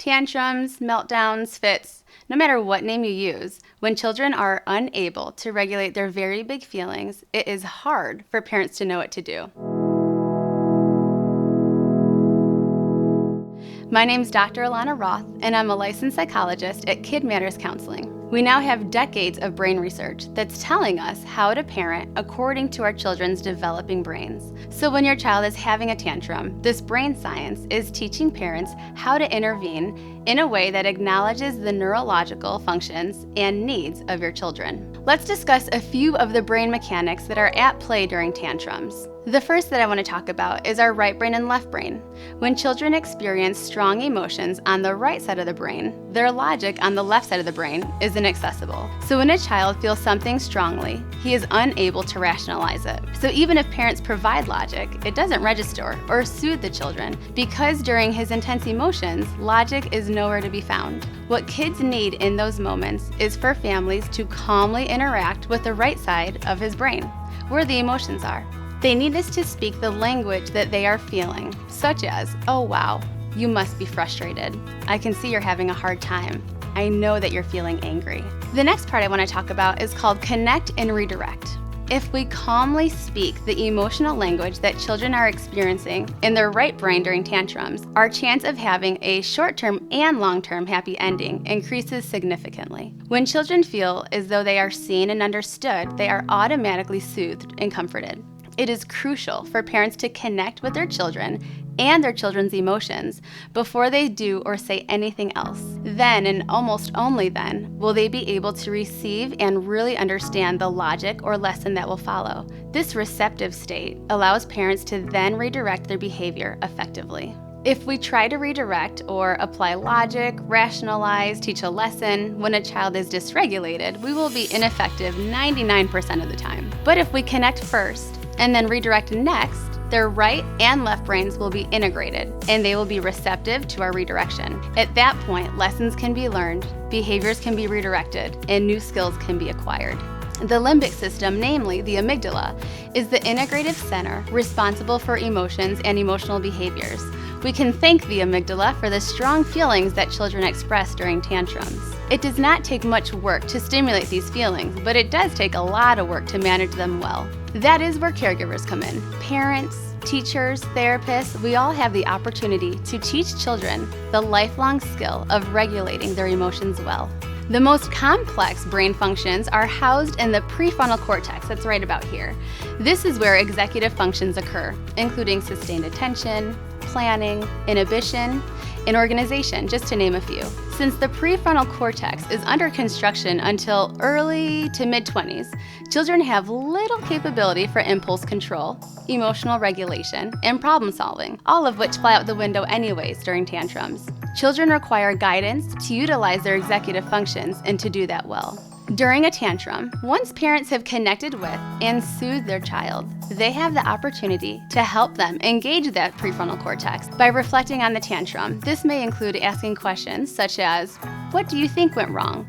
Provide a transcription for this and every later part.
Tantrums, meltdowns, fits, no matter what name you use, when children are unable to regulate their very big feelings, it is hard for parents to know what to do. My name's Dr. Alana Roth, and I'm a licensed psychologist at Kid Matters Counseling. We now have decades of brain research that's telling us how to parent according to our children's developing brains. So when your child is having a tantrum, this brain science is teaching parents how to intervene in a way that acknowledges the neurological functions and needs of your children. Let's discuss a few of the brain mechanics that are at play during tantrums. The first that I want to talk about is our right brain and left brain. When children experience strong emotions on the right side of the brain, their logic on the left side of the brain is inaccessible. So when a child feels something strongly, he is unable to rationalize it. So even if parents provide logic, it doesn't register or soothe the children because during his intense emotions, logic is nowhere to be found. What kids need in those moments is for families to calmly interact with the right side of his brain, where the emotions are. They need us to speak the language that they are feeling, such as, "Oh wow, you must be frustrated. I can see you're having a hard time. I know that you're feeling angry." The next part I want to talk about is called connect and redirect. If we calmly speak the emotional language that children are experiencing in their right brain during tantrums, our chance of having a short-term and long-term happy ending increases significantly. When children feel as though they are seen and understood, they are automatically soothed and comforted. It is crucial for parents to connect with their children and their children's emotions before they do or say anything else. Then, and almost only then, will they be able to receive and really understand the logic or lesson that will follow. This receptive state allows parents to then redirect their behavior effectively. If we try to redirect or apply logic, rationalize, teach a lesson when a child is dysregulated, we will be ineffective 99% of the time. But if we connect first and then redirect next, their right and left brains will be integrated and they will be receptive to our redirection. At that point, lessons can be learned, behaviors can be redirected, and new skills can be acquired. The limbic system, namely the amygdala, is the integrative center responsible for emotions and emotional behaviors. We can thank the amygdala for the strong feelings that children express during tantrums. It does not take much work to stimulate these feelings, but it does take a lot of work to manage them well. That is where caregivers come in. Parents, teachers, therapists, we all have the opportunity to teach children the lifelong skill of regulating their emotions well. The most complex brain functions are housed in the prefrontal cortex, that's right about here. This is where executive functions occur, including sustained attention, planning, inhibition, and organization, just to name a few. Since the prefrontal cortex is under construction until early to mid-20s, children have little capability for impulse control, emotional regulation, and problem solving, all of which fly out the window anyways during tantrums. Children require guidance to utilize their executive functions and to do that well. During a tantrum, once parents have connected with and soothed their child, they have the opportunity to help them engage that prefrontal cortex by reflecting on the tantrum. This may include asking questions such as, "What do you think went wrong?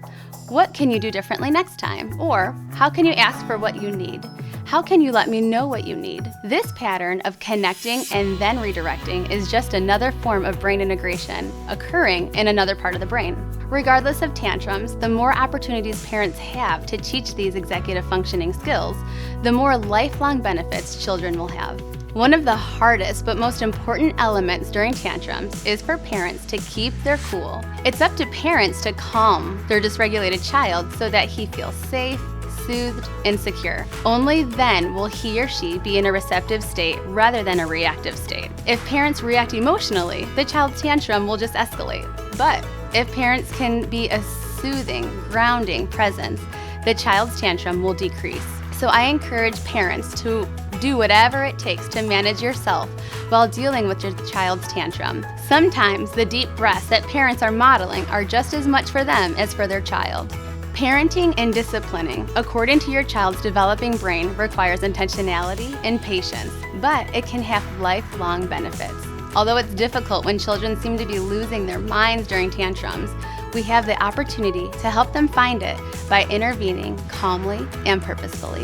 What can you do differently next time?" Or, "How can you ask for what you need? How can you let me know what you need?" This pattern of connecting and then redirecting is just another form of brain integration occurring in another part of the brain. Regardless of tantrums, the more opportunities parents have to teach these executive functioning skills, the more lifelong benefits children will have. One of the hardest but most important elements during tantrums is for parents to keep their cool. It's up to parents to calm their dysregulated child so that he feels safe, soothed, and secure. Only then will he or she be in a receptive state rather than a reactive state. If parents react emotionally, the child's tantrum will just escalate. But if parents can be a soothing, grounding presence, the child's tantrum will decrease. So I encourage parents to do whatever it takes to manage yourself while dealing with your child's tantrum. Sometimes the deep breaths that parents are modeling are just as much for them as for their child. Parenting and disciplining according to your child's developing brain requires intentionality and patience, but it can have lifelong benefits. Although it's difficult when children seem to be losing their minds during tantrums, we have the opportunity to help them find it by intervening calmly and purposefully.